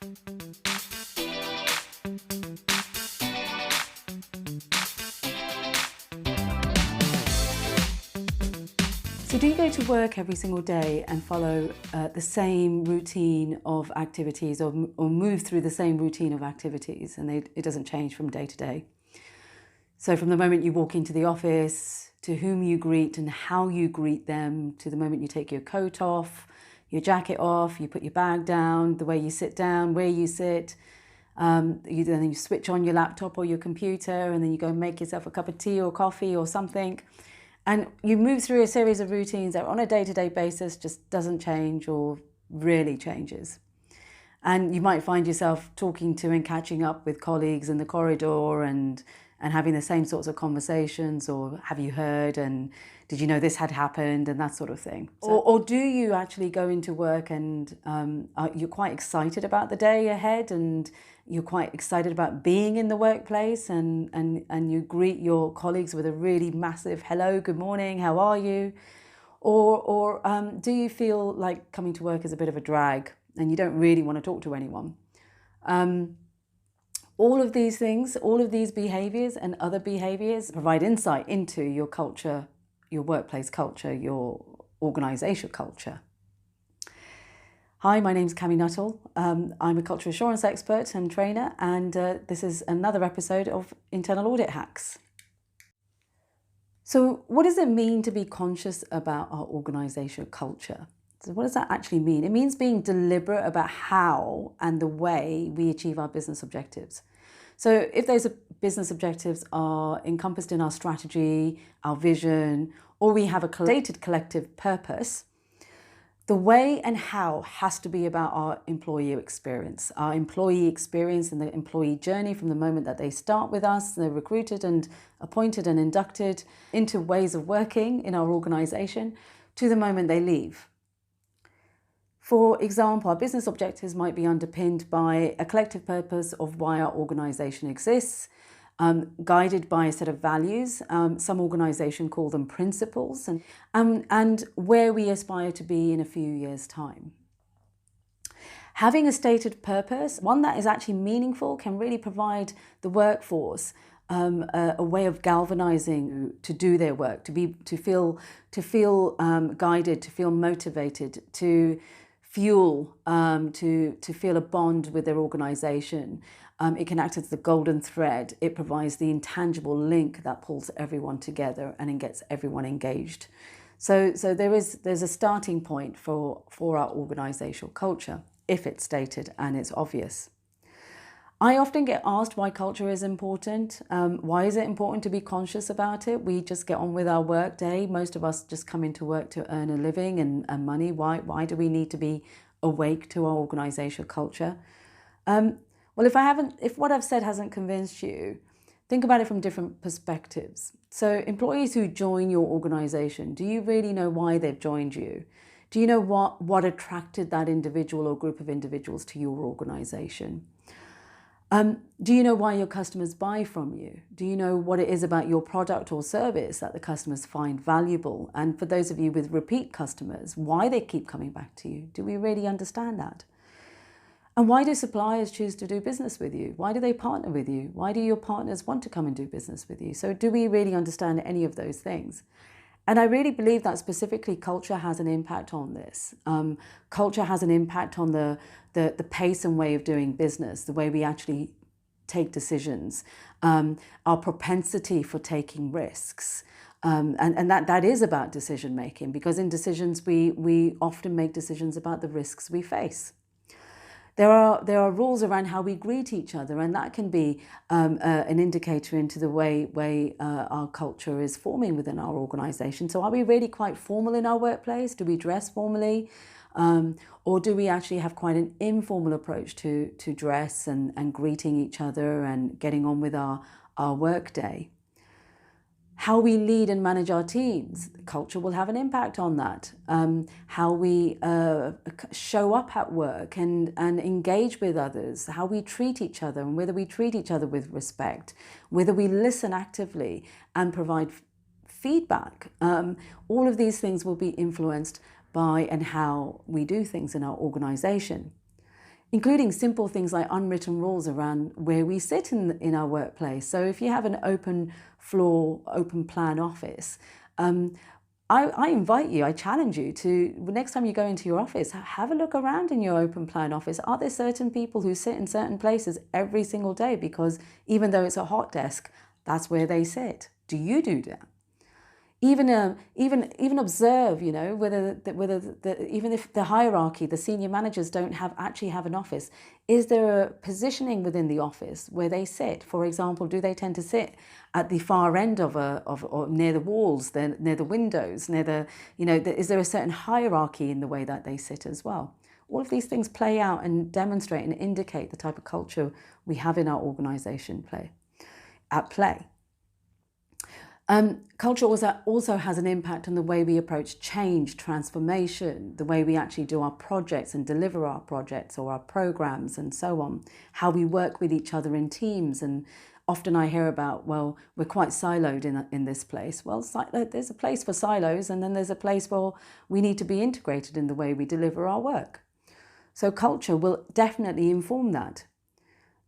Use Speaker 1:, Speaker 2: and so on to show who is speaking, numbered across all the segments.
Speaker 1: So do you go to work every single day and follow the same routine of activities or move through the same routine of activities, and it doesn't change from day to day? So from the moment you walk into the office, to whom you greet and how you greet them, to the moment you take your coat off, your jacket off, you put your bag down, the way you sit down, where you sit, then you switch on your laptop or your computer, and then you go and make yourself a cup of tea or coffee or something. And you move through a series of routines that on a day-to-day basis just doesn't change or really changes. And you might find yourself talking to and catching up with colleagues in the corridor and having the same sorts of conversations, or have you heard, and did you know this had happened, and that sort of thing. Or do you actually go into work and you're quite excited about the day ahead, and you're quite excited about being in the workplace, and you greet your colleagues with a really massive hello, good morning, how are you? Or do you feel like coming to work is a bit of a drag and you don't really want to talk to anyone? All of these things, all of these behaviours and other behaviours provide insight into your culture, your workplace culture, your organisational culture. Hi, my name's Cami Nuttall. I'm a culture assurance expert and trainer, and this is another episode of Internal Audit Hacks. So what does it mean to be conscious about our organisational culture? So what does that actually mean? It means being deliberate about how and the way we achieve our business objectives. So if those business objectives are encompassed in our strategy, our vision, or we have a stated collective purpose, the way and how has to be about our employee experience and the employee journey from the moment that they start with us, they're recruited and appointed and inducted into ways of working in our organisation, to the moment they leave. For example, our business objectives might be underpinned by a collective purpose of why our organisation exists, guided by a set of values. Some organisations call them principles, and where we aspire to be in a few years' time. Having a stated purpose, one that is actually meaningful, can really provide the workforce a way of galvanizing to do their work, to feel guided, to feel motivated, to fuel, to feel a bond with their organisation. It can act as the golden thread. It provides the intangible link that pulls everyone together and gets everyone engaged. So there's a starting point for our organisational culture, if it's stated and it's obvious. I often get asked why culture is important. Why is it important to be conscious about it? We just get on with our work day. Most of us just come into work to earn a living and money. Why do we need to be awake to our organisational culture? Well, if what I've said hasn't convinced you, think about it from different perspectives. So employees who join your organisation, do you really know why they've joined you? Do you know what attracted that individual or group of individuals to your organisation? Do you know why your customers buy from you? Do you know what it is about your product or service that the customers find valuable? And for those of you with repeat customers, why they keep coming back to you? Do we really understand that? And why do suppliers choose to do business with you? Why do they partner with you? Why do your partners want to come and do business with you? So do we really understand any of those things? And I really believe that specifically culture has an impact on this. Culture has an impact on the pace and way of doing business, the way we actually take decisions, our propensity for taking risks. And that is about decision making, because in decisions we often make decisions about the risks we face. There are rules around how we greet each other, and that can be an indicator into the way our culture is forming within our organisation. So are we really quite formal in our workplace? Do we dress formally? Or do we actually have quite an informal approach to dress and greeting each other and getting on with our work day? How we lead and manage our teams, culture will have an impact on that. How we show up at work and engage with others, how we treat each other, and whether we treat each other with respect, whether we listen actively and provide feedback. All of these things will be influenced by and how we do things in our organisation. including simple things like unwritten rules around where we sit in our workplace. So if you have an open floor, open plan office, I invite you, I challenge you to, next time you go into your office, have a look around in your open plan office. Are there certain people who sit in certain places every single day because even though it's a hot desk, that's where they sit? Do you do that? Even observe, whether even if the hierarchy, the senior managers don't actually have an office, is there a positioning within the office where they sit? For example, do they tend to sit at the far end or near the walls, near the windows, is there a certain hierarchy in the way that they sit as well? All of these things play out and demonstrate and indicate the type of culture we have in our organization at play. Culture also has an impact on the way we approach change, transformation, the way we actually do our projects and deliver our projects or our programs and so on, how we work with each other in teams. And often I hear about, well, we're quite siloed in this place. Well, there's a place for silos, and then there's a place where we need to be integrated in the way we deliver our work. So culture will definitely inform that.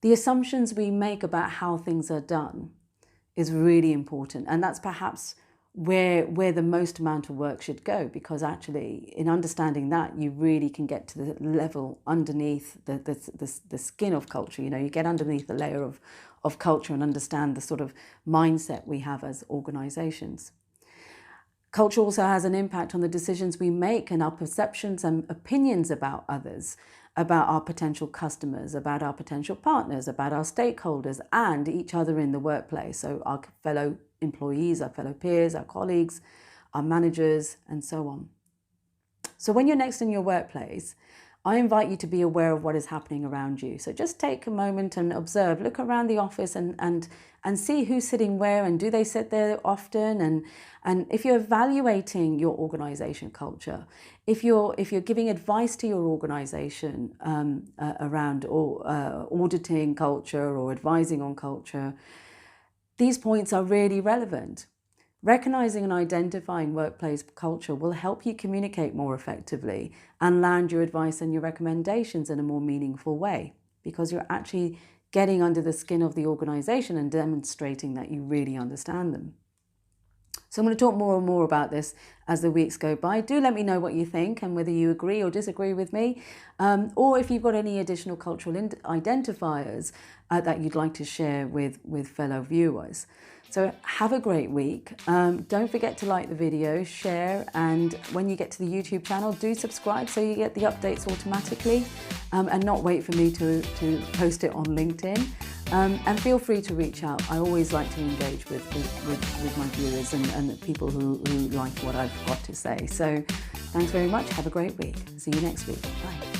Speaker 1: The assumptions we make about how things are done is really important, and that's perhaps where the most amount of work should go, because actually in understanding that, you really can get to the level underneath the skin of culture. You get underneath the layer of culture and understand the sort of mindset we have as organizations. Culture also has an impact on the decisions we make and our perceptions and opinions about others, about our potential customers, about our potential partners, about our stakeholders, and each other in the workplace. So our fellow employees, our fellow peers, our colleagues, our managers, and so on. So when you're next in your workplace, I invite you to be aware of what is happening around you. So just take a moment and observe, look around the office and see who's sitting where, and do they sit there often? And if you're evaluating your organization culture, if you're giving advice to your organization around auditing culture or advising on culture, these points are really relevant. Recognizing and identifying workplace culture will help you communicate more effectively and land your advice and your recommendations in a more meaningful way, because you're actually getting under the skin of the organization and demonstrating that you really understand them. So I'm going to talk more and more about this as the weeks go by. Do let me know what you think and whether you agree or disagree with me, or if you've got any additional cultural identifiers that you'd like to share with fellow viewers. So have a great week. Don't forget to like the video, share, and when you get to the YouTube channel, do subscribe so you get the updates automatically, and not wait for me to post it on LinkedIn. And feel free to reach out. I always like to engage with my viewers and the people who like what I've got to say. So thanks very much. Have a great week. See you next week. Bye.